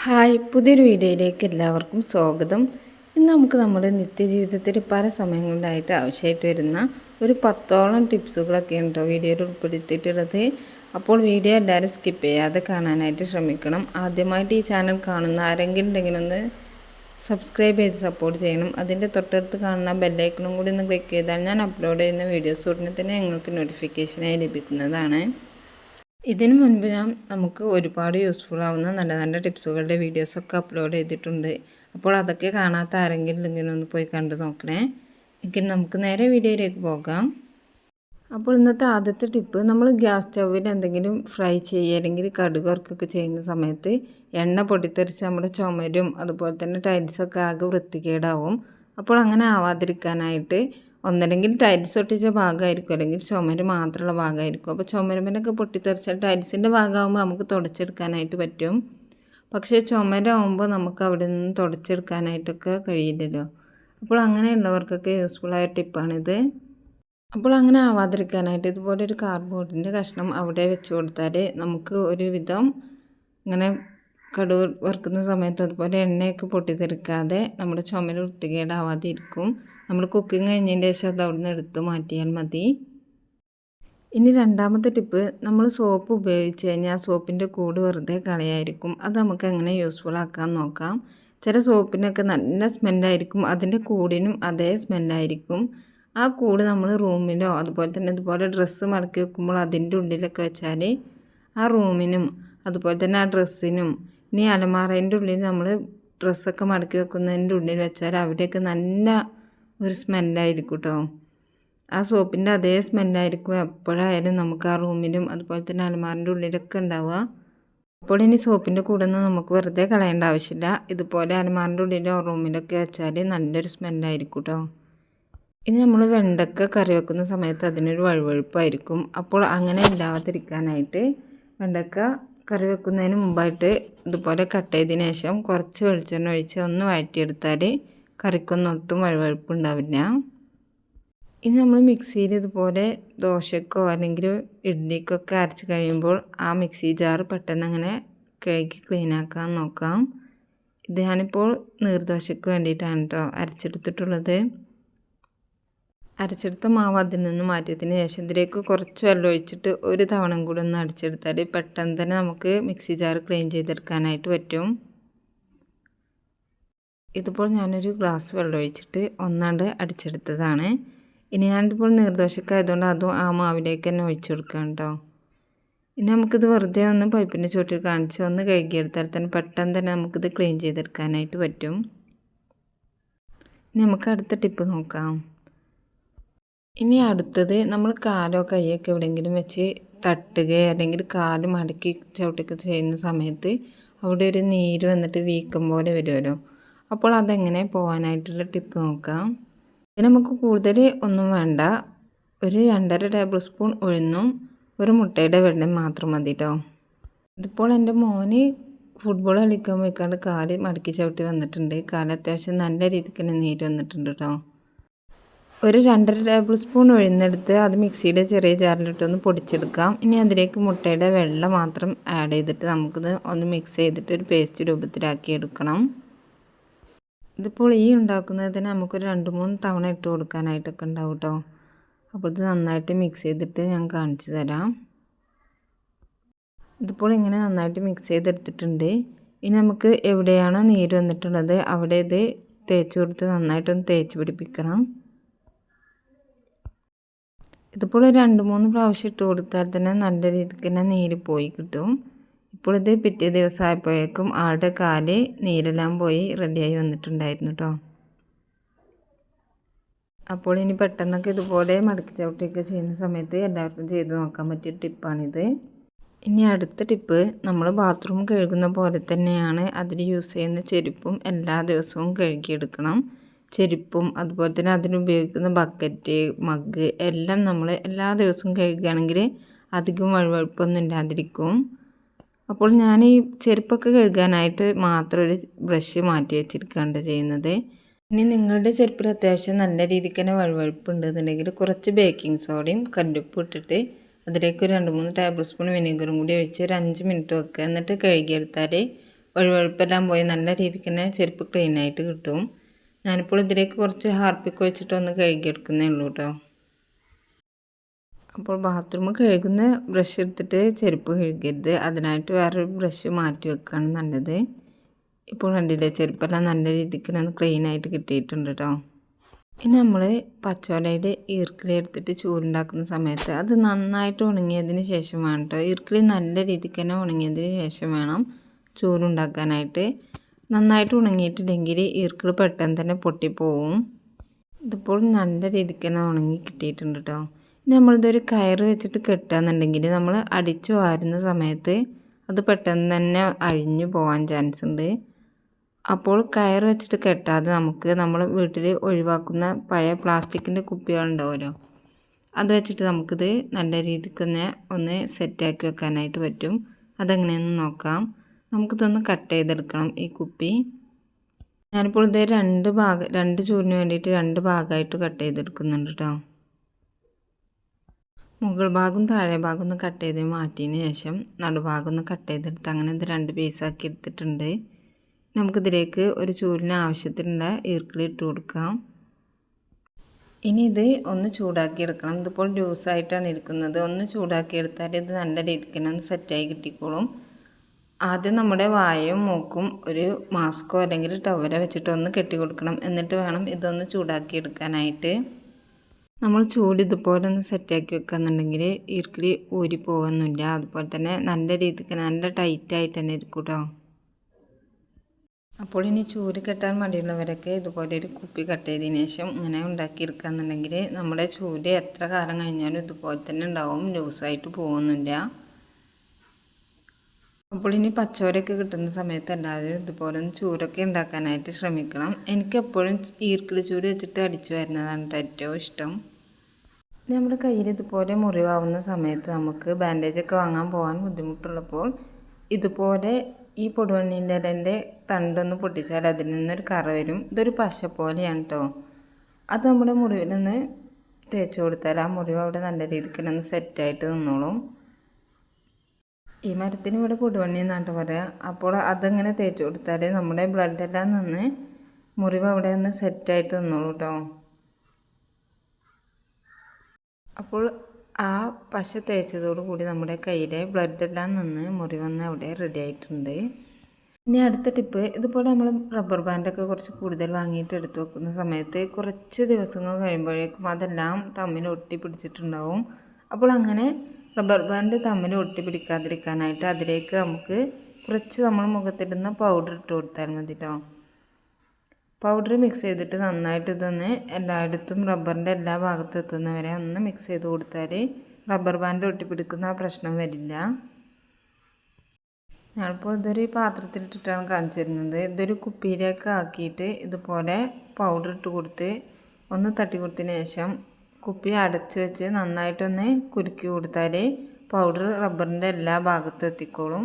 Hi, പുതിയൊരു വീഡിയോയിലേക്ക് എല്ലാവർക്കും സ്വാഗതം. ഇന്ന് നമുക്ക് നമ്മുടെ നിത്യജീവിതത്തിൽ പല സമയങ്ങളിലായിട്ട് ആവശ്യമായിട്ട് വരുന്ന ഒരു 10ഓളം ടിപ്സുകളൊക്കെ ഉണ്ടോ വീഡിയോയിൽ ഉൾപ്പെടുത്തിയിട്ടുള്ളത്. അപ്പോൾ വീഡിയോ എല്ലാവരും സ്കിപ്പ് ചെയ്യാതെ കാണാനായിട്ട് ശ്രമിക്കണം. ആദ്യമായിട്ട് ഈ ചാനൽ കാണുന്ന ആരെങ്കിലും ഉണ്ടെങ്കിൽ ഒന്ന് സബ്സ്ക്രൈബ് ചെയ്ത് സപ്പോർട്ട് ചെയ്യണം. അതിൻ്റെ തൊട്ടടുത്ത് കാണുന്ന ബെല്ലൈക്കണും കൂടി ഒന്ന് ക്ലിക്ക് ചെയ്താൽ ഞാൻ അപ്ലോഡ് ചെയ്യുന്ന വീഡിയോസ് ഉടനെ തന്നെ നിങ്ങൾക്ക് നോട്ടിഫിക്കേഷനായി ലഭിക്കുന്നതാണ്. ഇതിനു മുൻപ് നമുക്ക് ഒരുപാട് യൂസ്ഫുൾ ആവുന്ന നല്ല നല്ല ടിപ്സുകളുടെ വീഡിയോസൊക്കെ അപ്ലോഡ് ചെയ്തിട്ടുണ്ട്. അപ്പോൾ അതൊക്കെ കാണാത്ത ആരെങ്കിലും ഇങ്ങനെ ഒന്ന് പോയി കണ്ടു നോക്കണേ. എങ്കിൽ നമുക്ക് നേരെ വീഡിയോയിലേക്ക് പോകാം. അപ്പോൾ ഇന്നത്തെ ആദ്യത്തെ ടിപ്പ്, നമ്മൾ ഗ്യാസ് സ്റ്റൗവിൽ എന്തെങ്കിലും ഫ്രൈ ചെയ്യുക അല്ലെങ്കിൽ കടുക് വറുക്കൊക്കെ ചെയ്യുന്ന സമയത്ത് എണ്ണ പൊട്ടിത്തെറിച്ച് നമ്മുടെ ചുമരും അതുപോലെ തന്നെ ടൈൽസൊക്കെ ആകെ വൃത്തികേടാവും. അപ്പോൾ അങ്ങനെ ആവാതിരിക്കാനായിട്ട് ഒന്നല്ലെങ്കിൽ ടൈൽസ് ഒട്ടിച്ച ഭാഗമായിരിക്കും അല്ലെങ്കിൽ ചുമര് മാത്രമുള്ള ഭാഗമായിരിക്കും. അപ്പോൾ ചുമരുമ്മലൊക്കെ പൊട്ടിത്തെറിച്ചാൽ ടൈൽസിൻ്റെ ഭാഗമാകുമ്പോൾ നമുക്ക് തുടച്ചെടുക്കാനായിട്ട് പറ്റും. പക്ഷേ ചുമരാകുമ്പോൾ നമുക്ക് അവിടെ നിന്ന് തുടച്ചെടുക്കാനായിട്ടൊക്കെ കഴിയില്ലല്ലോ. അപ്പോൾ അങ്ങനെയുള്ളവർക്കൊക്കെ യൂസ്ഫുള്ളായ ടിപ്പാണിത്. അപ്പോൾ അങ്ങനെ ആവാതിരിക്കാനായിട്ട് ഇതുപോലൊരു കാർഡ്ബോർഡിൻ്റെ കഷ്ണം അവിടെ വെച്ച് കൊടുത്താൽ നമുക്ക് ഒരുവിധം ഇങ്ങനെ കടുക് വറുക്കുന്ന സമയത്ത് അതുപോലെ എണ്ണയൊക്കെ പൊട്ടിത്തെറിക്കാതെ നമ്മുടെ ചുമര് വൃത്തികേടാവാതെ ഇരിക്കും. നമ്മൾ കുക്കിംഗ് കഴിഞ്ഞതിൻ്റെ ശേഷം അത് അവിടെ നിന്ന് എടുത്ത് മാറ്റിയാൽ മതി. ഇനി രണ്ടാമത്തെ ടിപ്പ്, നമ്മൾ സോപ്പ് ഉപയോഗിച്ച് കഴിഞ്ഞാൽ സോപ്പിൻ്റെ കൂട് വെറുതെ കളയായിരിക്കും. അത് നമുക്ക് എങ്ങനെ യൂസ്ഫുൾ ആക്കാൻ നോക്കാം. ചില സോപ്പിനൊക്കെ നല്ല സ്മെല്ലായിരിക്കും, അതിൻ്റെ കൂടിനും അതേ സ്മെല്ലായിരിക്കും. ആ കൂട് നമ്മൾ റൂമിലോ അതുപോലെ തന്നെ ഇതുപോലെ ഡ്രസ്സ് മടക്കി വെക്കുമ്പോൾ അതിൻ്റെ ഉള്ളിലൊക്കെ വെച്ചാൽ ആ റൂമിനും അതുപോലെ തന്നെ ആ ഡ്രസ്സിനും ഇനി അലമാറേൻ്റെ ഉള്ളിൽ നമ്മൾ ഡ്രസ്സൊക്കെ മടക്കി വെക്കുന്നതിൻ്റെ ഉള്ളിൽ വെച്ചാൽ അവിടെയൊക്കെ നല്ല ഒരു സ്മെല്ലായിരിക്കും കേട്ടോ. ആ സോപ്പിൻ്റെ അതേ സ്മെല്ലായിരിക്കും എപ്പോഴായാലും നമുക്ക് ആ റൂമിലും അതുപോലെ തന്നെ അലമാറിൻ്റെ ഉള്ളിലൊക്കെ ഉണ്ടാവുക. അപ്പോൾ ഇനി സോപ്പിൻ്റെ കൂടെ നിന്ന് നമുക്ക് വെറുതെ കളയേണ്ട ആവശ്യമില്ല. ഇതുപോലെ അലമാറിൻ്റെ ഉള്ളിലോ റൂമിലൊക്കെ വെച്ചാൽ നല്ലൊരു സ്മെല്ലായിരിക്കും കേട്ടോ. ഇനി നമ്മൾ വെണ്ടക്ക കറി വെക്കുന്ന സമയത്ത് അതിനൊരു വഴുവഴുപ്പായിരിക്കും. അപ്പോൾ അങ്ങനെ ഇല്ലാതിരിക്കാനായിട്ട് വെണ്ടക്ക കറി വെക്കുന്നതിന് മുമ്പായിട്ട് ഇതുപോലെ കട്ട് ചെയ്തതിന് ശേഷം കുറച്ച് വെളിച്ചെണ്ണ ഒഴിച്ച് ഒന്ന് വഴറ്റിയെടുത്താൽ കറിക്കൊന്നും ഒട്ടും വഴുവഴുപ്പ് ഉണ്ടാവില്ല. ഇനി നമ്മൾ മിക്സിയിൽ ഇതുപോലെ ദോശക്കോ അല്ലെങ്കിൽ ഇഡ്ഡലിക്കൊക്കെ അരച്ച് കഴിയുമ്പോൾ ആ മിക്സി ജാർ പെട്ടെന്ന് അങ്ങനെ കഴുകി ക്ലീനാക്കാൻ നോക്കാം. ഇത് ഞാനിപ്പോൾ നീർദോശയ്ക്ക് വേണ്ടിയിട്ടാണ് കേട്ടോ അരച്ചെടുത്തിട്ടുള്ളത്. അരച്ചെടുത്ത മാവ് അതിൽ നിന്ന് മാറ്റിയതിന് ശേഷം ഇതിലേക്ക് കുറച്ച് വെള്ളം ഒഴിച്ചിട്ട് ഒരു തവണ കൂടി ഒന്ന് അടിച്ചെടുത്താൽ പെട്ടെന്ന് തന്നെ നമുക്ക് മിക്സി ജാർ ക്ലീൻ ചെയ്തെടുക്കാനായിട്ട് പറ്റും. ഇതിപ്പോൾ ഞാനൊരു ഗ്ലാസ് വെള്ളം ഒഴിച്ചിട്ട് ഒന്നാണ്ട് അടിച്ചെടുത്തതാണ്. ഇനി ഞാനിതിപ്പോൾ നീർദോശക്കായതുകൊണ്ട് അതും ആ മാവിലേക്ക് തന്നെ ഒഴിച്ചു കൊടുക്കാം കേട്ടോ. ഇനി നമുക്കിത് വെറുതെ ഒന്ന് പൈപ്പിൻ്റെ ചുവട്ടിൽ കാണിച്ച് ഒന്ന് കഴുകിയെടുത്താൽ തന്നെ പെട്ടെന്ന് തന്നെ നമുക്കിത് ക്ലീൻ ചെയ്തെടുക്കാനായിട്ട് പറ്റും. ഇനി നമുക്ക് അടുത്ത ടിപ്പ് നോക്കാം. ഇനി അടുത്തത്, നമ്മൾ കാലോ കൈയൊക്കെ എവിടെയെങ്കിലും വെച്ച് തട്ടുകയോ അല്ലെങ്കിൽ കാല് മടക്കി ചവിട്ടുക ചെയ്യുന്ന സമയത്ത് അവിടെ ഒരു നീര് വന്നിട്ട് വീക്കം പോലെ വരുമല്ലോ. അപ്പോൾ അതെങ്ങനെ പോകാനായിട്ടുള്ള ടിപ്പ് നോക്കാം. ഇതിന് നമുക്ക് കൂടുതൽ ഒന്നും വേണ്ട. ഒരു 2.5 ടേബിൾ സ്പൂൺ ഉഴുന്നും ഒരു മുട്ടയുടെ വെള്ളയും മാത്രം മതി കേട്ടോ. ഇതിപ്പോൾ എൻ്റെ മോന് ഫുട്ബോൾ കളിക്കാൻ പോയിക്കാണ്ട് കാല് മടക്കി ചവിട്ടി വന്നിട്ടുണ്ട്. കാല് അത്യാവശ്യം നല്ല രീതിക്ക് തന്നെ നീര് വന്നിട്ടുണ്ട് കേട്ടോ. ഒരു 2.5 ടേബിൾ സ്പൂൺ ഉഴുന്നെടുത്ത് അത് മിക്സിയുടെ ചെറിയ ജാറിലിട്ടൊന്ന് പൊടിച്ചെടുക്കാം. ഇനി അതിലേക്ക് മുട്ടയുടെ വെള്ളം മാത്രം ആഡ് ചെയ്തിട്ട് നമുക്കിത് ഒന്ന് മിക്സ് ചെയ്തിട്ട് ഒരു പേസ്റ്റ് രൂപത്തിലാക്കി എടുക്കണം. ഇതിപ്പോൾ ഈ ഉണ്ടാക്കുന്നതിന് നമുക്കൊരു 2-3 തവണ ഇട്ട് കൊടുക്കാനായിട്ടൊക്കെ ഉണ്ടാവും കേട്ടോ. അപ്പോൾ ഇത് നന്നായിട്ട് മിക്സ് ചെയ്തിട്ട് ഞാൻ കാണിച്ചു തരാം. ഇതിപ്പോൾ ഇങ്ങനെ നന്നായിട്ട് മിക്സ് ചെയ്തെടുത്തിട്ടുണ്ട്. ഇനി നമുക്ക് എവിടെയാണോ നീര് വന്നിട്ടുള്ളത് അവിടെ ഇത് തേച്ച് കൊടുത്ത് നന്നായിട്ടൊന്ന് തേച്ച് പിടിപ്പിക്കണം. ഇതിപ്പോൾ ഒരു 2-3 പ്രാവശ്യം ഇട്ട് കൊടുത്താൽ തന്നെ നല്ല രീതിക്ക് തന്നെ നീര് പോയി കിട്ടും. ഇപ്പോൾ ഇത് പിറ്റേ ദിവസം ആയപ്പോഴേക്കും ആളുടെ കാല് നീരെല്ലാം പോയി റെഡിയായി വന്നിട്ടുണ്ടായിരുന്നു കേട്ടോ. അപ്പോൾ ഇനി പെട്ടെന്നൊക്കെ ഇതുപോലെ മടക്കി ചവിട്ടിയൊക്കെ ചെയ്യുന്ന സമയത്ത് എല്ലാവർക്കും ചെയ്ത് നോക്കാൻ പറ്റിയ ടിപ്പാണിത്. ഇനി അടുത്ത ടിപ്പ്, നമ്മൾ ബാത്റൂം കഴുകുന്ന പോലെ തന്നെയാണ് അതിൽ യൂസ് ചെയ്യുന്ന ചെരുപ്പും എല്ലാ ദിവസവും കഴുകിയെടുക്കണം. ചെരുപ്പും അതുപോലെ തന്നെ അതിനുപയോഗിക്കുന്ന ബക്കറ്റ്, മഗ് എല്ലാം നമ്മൾ എല്ലാ ദിവസവും കഴുകുകയാണെങ്കിൽ അധികം വഴുവഴുപ്പൊന്നും ഇല്ലാതിരിക്കും. അപ്പോൾ ഞാൻ ഈ ചെരുപ്പൊക്കെ കഴുകാനായിട്ട് മാത്രം ഒരു ബ്രഷ് മാറ്റി വെച്ചിരിക്കുകയാണ് ചെയ്യുന്നത്. ഇനി നിങ്ങളുടെ ചെരുപ്പിൽ അത്യാവശ്യം നല്ല രീതിക്ക് തന്നെ വഴുവഴുപ്പ് ഉണ്ടെന്നുണ്ടെങ്കിൽ കുറച്ച് ബേക്കിംഗ് സോഡയും കല്ലുപ്പും ഇട്ടിട്ട് അതിലേക്ക് ഒരു 2-3 ടേബിൾ സ്പൂൺ വിനീഗറും കൂടി ഒഴിച്ച് ഒരു 5 മിനിറ്റ് വെക്കുക. എന്നിട്ട് കഴുകിയെടുത്താൽ വഴുവഴുപ്പെല്ലാം പോയി നല്ല രീതിക്ക് തന്നെ ചെരുപ്പ് ക്ലീനായിട്ട് കിട്ടും. ഞാനിപ്പോൾ ഇതിലേക്ക് കുറച്ച് ഹാർപ്പിക്ക് വെച്ചിട്ട് ഒന്ന് കഴുകിയെടുക്കുന്നേ ഉള്ളൂ കേട്ടോ. അപ്പോൾ ബാത്റൂം കഴുകുന്ന ബ്രഷ് എടുത്തിട്ട് ചെരുപ്പ് കഴുകരുത്, അതിനായിട്ട് വേറൊരു ബ്രഷ് മാറ്റി വെക്കുകയാണ് നല്ലത്. ഇപ്പോൾ കണ്ടില്ലേ, ചെരുപ്പെല്ലാം നല്ല രീതിക്ക് ഒന്ന് ക്ലീനായിട്ട് കിട്ടിയിട്ടുണ്ട് കേട്ടോ. ഇനി നമ്മൾ പച്ചോലയുടെ ഈർക്കിളി എടുത്തിട്ട് ചൂടുണ്ടാക്കുന്ന സമയത്ത് അത് നന്നായിട്ട് ഉണങ്ങിയതിന് ശേഷം വേണം കേട്ടോ. ഈർക്കിളി നല്ല രീതിക്ക് തന്നെ ഉണങ്ങിയതിന് ശേഷം വേണം ചൂടുണ്ടാക്കാനായിട്ട്. നന്നായിട്ട് ഉണങ്ങിയിട്ടില്ലെങ്കിൽ ഈർക്കിളി പെട്ടെന്ന് തന്നെ പൊട്ടിപ്പോവും. ഇതിപ്പോൾ നല്ല രീതിക്ക് തന്നെ ഉണങ്ങി കിട്ടിയിട്ടുണ്ട് കേട്ടോ. ഇനി നമ്മളിതൊരു കയറ് വെച്ചിട്ട് കെട്ടുകയെന്നുണ്ടെങ്കിൽ നമ്മൾ അടിച്ചു വാരുന്ന സമയത്ത് അത് പെട്ടെന്ന് തന്നെ അഴിഞ്ഞു പോകാൻ ചാൻസ് ഉണ്ട്. അപ്പോൾ കയറ് വെച്ചിട്ട് കെട്ടാതെ നമുക്ക് നമ്മൾ വീട്ടിൽ ഒഴിവാക്കുന്ന പഴയ പ്ലാസ്റ്റിക്കിൻ്റെ കുപ്പികളുണ്ടാവുമല്ലോ, അത് വെച്ചിട്ട് നമുക്കിത് നല്ല രീതിക്ക് തന്നെ ഒന്ന് സെറ്റാക്കി വെക്കാനായിട്ട് പറ്റും. അതെങ്ങനെയെന്ന് നോക്കാം. നമുക്കിതൊന്ന് കട്ട് ചെയ്തെടുക്കണം ഈ കുപ്പി. ഞാനിപ്പോൾ ഇത് രണ്ട് ചൂരിന് വേണ്ടിയിട്ട് 2 ഭാഗമായിട്ട് കട്ട് ചെയ്തെടുക്കുന്നുണ്ട് കേട്ടോ. മുകൾ ഭാഗവും താഴെ ഭാഗം ഒന്ന് കട്ട് ചെയ്ത് മാറ്റിയതിന് ശേഷം നടുഭാഗം ഒന്ന് കട്ട് ചെയ്തെടുത്ത് അങ്ങനെ ഇത് 2 പീസാക്കി എടുത്തിട്ടുണ്ട്. നമുക്കിതിലേക്ക് ഒരു ചൂരിന് ആവശ്യത്തിനുള്ള ഈർക്കിളി ഇട്ട് കൊടുക്കാം. ഇനി ഇത് ഒന്ന് ചൂടാക്കി എടുക്കണം. ഇതിപ്പോൾ ലൂസായിട്ടാണ് ഇരിക്കുന്നത്. ഒന്ന് ചൂടാക്കി എടുത്താൽ ഇത് നല്ല രീതിക്ക് തന്നെ ഒന്ന് സെറ്റായി കിട്ടിക്കോളും. ആദ്യം നമ്മുടെ വായയും മൂക്കും ഒരു മാസ്കോ അല്ലെങ്കിൽ ടവലോ വെച്ചിട്ട് ഒന്ന് കെട്ടി കൊടുക്കണം. എന്നിട്ട് വേണം ഇതൊന്ന് ചൂടാക്കി എടുക്കാനായിട്ട്. നമ്മൾ ചൂട് ഇതുപോലെ ഒന്ന് സെറ്റാക്കി വെക്കുകയെന്നുണ്ടെങ്കിൽ ഈർക്കിളി ഊരി പോകുന്നില്ല. അതുപോലെ തന്നെ നല്ല രീതിക്ക് നല്ല ടൈറ്റായിട്ട് തന്നെ ഇരിക്കും കേട്ടോ. അപ്പോൾ ഇനി ചൂട് കെട്ടാൻ മടിയുള്ളവരൊക്കെ ഇതുപോലെ ഒരു കുപ്പി കട്ട് ചെയ്തതിന് ശേഷം ഇങ്ങനെ ഉണ്ടാക്കിയെടുക്കുകയെന്നുണ്ടെങ്കിൽ നമ്മുടെ ചൂട് എത്ര കാലം കഴിഞ്ഞാലും ഇതുപോലെ തന്നെ ഉണ്ടാവും, ലൂസായിട്ട് പോകുന്നില്ല. അപ്പോൾ ഇനി പച്ചോരൊക്കെ കിട്ടുന്ന സമയത്ത് എല്ലാവരും ഇതുപോലെ ഒന്ന് ചൂരൊക്കെ ഉണ്ടാക്കാനായിട്ട് ശ്രമിക്കണം. എനിക്കെപ്പോഴും ഈർക്കിളി ചൂര് വെച്ചിട്ട് അടിച്ചു വരുന്നതാണ് ഏറ്റവും ഇഷ്ടം. നമ്മുടെ കയ്യിൽ ഇതുപോലെ മുറിവാവുന്ന സമയത്ത് നമുക്ക് ബാൻഡേജൊക്കെ വാങ്ങാൻ പോകാൻ ബുദ്ധിമുട്ടുള്ളപ്പോൾ ഇതുപോലെ ഈ പൊടുവണ്ണീൻ്റെ ഇലൻ്റെ തണ്ടൊന്ന് പൊട്ടിച്ചാൽ അതിൽ നിന്നൊരു കറ വരും. ഇതൊരു പശ പോലെയാണ് കേട്ടോ. അത് നമ്മുടെ മുറിവിലൊന്ന് തേച്ച് കൊടുത്താൽ ആ മുറിവ് അവിടെ നല്ല രീതിക്ക് ഒന്ന് സെറ്റായിട്ട് നിന്നോളും. ഈ മരത്തിന് ഇവിടെ പൊടുവണ്ണി എന്നാണ് പറയുക. അപ്പോൾ അതങ്ങനെ തേച്ച് കൊടുത്താൽ നമ്മുടെ ബ്ലഡെല്ലാം നിന്ന് മുറിവ് അവിടെ ഒന്ന് സെറ്റായിട്ട് നിന്നോളൂ കേട്ടോ. അപ്പോൾ ആ പശ തേച്ചതോടുകൂടി നമ്മുടെ കയ്യിലെ ബ്ലഡെല്ലാം നിന്ന് മുറിവൊന്ന് അവിടെ റെഡി ആയിട്ടുണ്ട്. ഇനി അടുത്ത ടിപ്പ്, ഇതുപോലെ നമ്മൾ റബ്ബർ ബാൻഡൊക്കെ കുറച്ച് കൂടുതൽ വാങ്ങിയിട്ട് എടുത്ത് വെക്കുന്ന സമയത്ത് കുറച്ച് ദിവസങ്ങൾ കഴിയുമ്പോഴേക്കും അതെല്ലാം തമ്മിൽ ഒട്ടി പിടിച്ചിട്ടുണ്ടാവും. അപ്പോൾ അങ്ങനെ റബ്ബർ ബാൻഡ് തമ്മിൽ ഒട്ടി പിടിക്കാതിരിക്കാനായിട്ട് അതിലേക്ക് നമുക്ക് കുറച്ച് നമ്മൾ മുഖത്തിടുന്ന പൗഡർ ഇട്ട് കൊടുത്താൽ മതി കേട്ടോ. പൗഡർ മിക്സ് ചെയ്തിട്ട് നന്നായിട്ട് ഇതൊന്ന് എല്ലായിടത്തും റബ്ബറിൻ്റെ എല്ലാ ഭാഗത്തും എത്തുന്നവരെ ഒന്ന് മിക്സ് ചെയ്ത് കൊടുത്താൽ റബ്ബർ ബാൻഡ് ഒട്ടിപ്പിടിക്കുന്ന ആ പ്രശ്നം വരില്ല. ഞാനിപ്പോൾ ഇതൊരു പാത്രത്തിലിട്ടിട്ടാണ് കാണിച്ചു തരുന്നത്. ഇതൊരു കുപ്പിയിലേക്ക് ആക്കിയിട്ട് ഇതുപോലെ പൗഡർ ഇട്ട് കൊടുത്ത് ഒന്ന് തട്ടി കൊടുത്തതിന് ശേഷം കുപ്പി അടച്ചു വെച്ച് നന്നായിട്ടൊന്ന് കുലുക്കി കൊടുത്താൽ പൗഡർ റബ്ബറിൻ്റെ എല്ലാ ഭാഗത്തും എത്തിക്കോളും.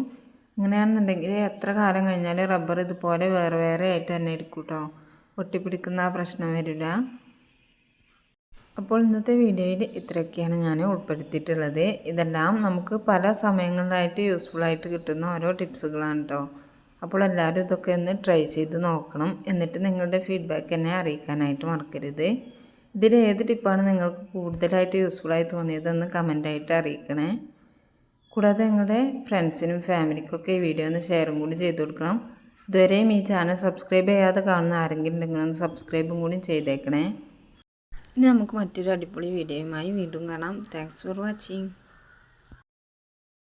അങ്ങനെയാണെന്നുണ്ടെങ്കിൽ എത്ര കാലം കഴിഞ്ഞാൽ റബ്ബർ ഇതുപോലെ വേറെ വേറെ ആയിട്ട് തന്നെ ഇരിക്കും കേട്ടോ. ഒട്ടിപ്പിടിക്കുന്ന ആ പ്രശ്നം വരില്ല. അപ്പോൾ ഇന്നത്തെ വീഡിയോയിൽ ഇത്രയൊക്കെയാണ് ഞാൻ ഉൾപ്പെടുത്തിയിട്ടുള്ളത്. ഇതെല്ലാം നമുക്ക് പല സമയങ്ങളിലായിട്ട് യൂസ്ഫുള്ളായിട്ട് കിട്ടുന്ന ഓരോ ടിപ്സുകളാണ് കേട്ടോ. അപ്പോൾ എല്ലാവരും ഇതൊക്കെ ഒന്ന് ട്രൈ ചെയ്ത് നോക്കണം. എന്നിട്ട് നിങ്ങളുടെ ഫീഡ്ബാക്ക് എന്നെ അറിയിക്കാനായിട്ട് മറക്കരുത്. ഇതിൽ ഏത് ടിപ്പാണ് നിങ്ങൾക്ക് കൂടുതലായിട്ട് യൂസ്ഫുള്ളായി തോന്നിയതെന്ന് കമൻറ്റായിട്ട് അറിയിക്കണേ. കൂടാതെ നിങ്ങളുടെ ഫ്രണ്ട്സിനും ഫാമിലിക്കൊക്കെ ഈ വീഡിയോ ഒന്ന് ഷെയറും കൂടി ചെയ്ത് കൊടുക്കണം. ഇതുവരെയും ഈ ചാനൽ സബ്സ്ക്രൈബ് ചെയ്യാതെ കാണുന്ന ആരെങ്കിലും ഉണ്ടെങ്കിൽ ഒന്ന് സബ്സ്ക്രൈബും കൂടി ചെയ്തേക്കണേ. ഇനി നമുക്ക് മറ്റൊരു അടിപൊളി വീഡിയോയുമായി വീണ്ടും കാണാം. Thanks for watching.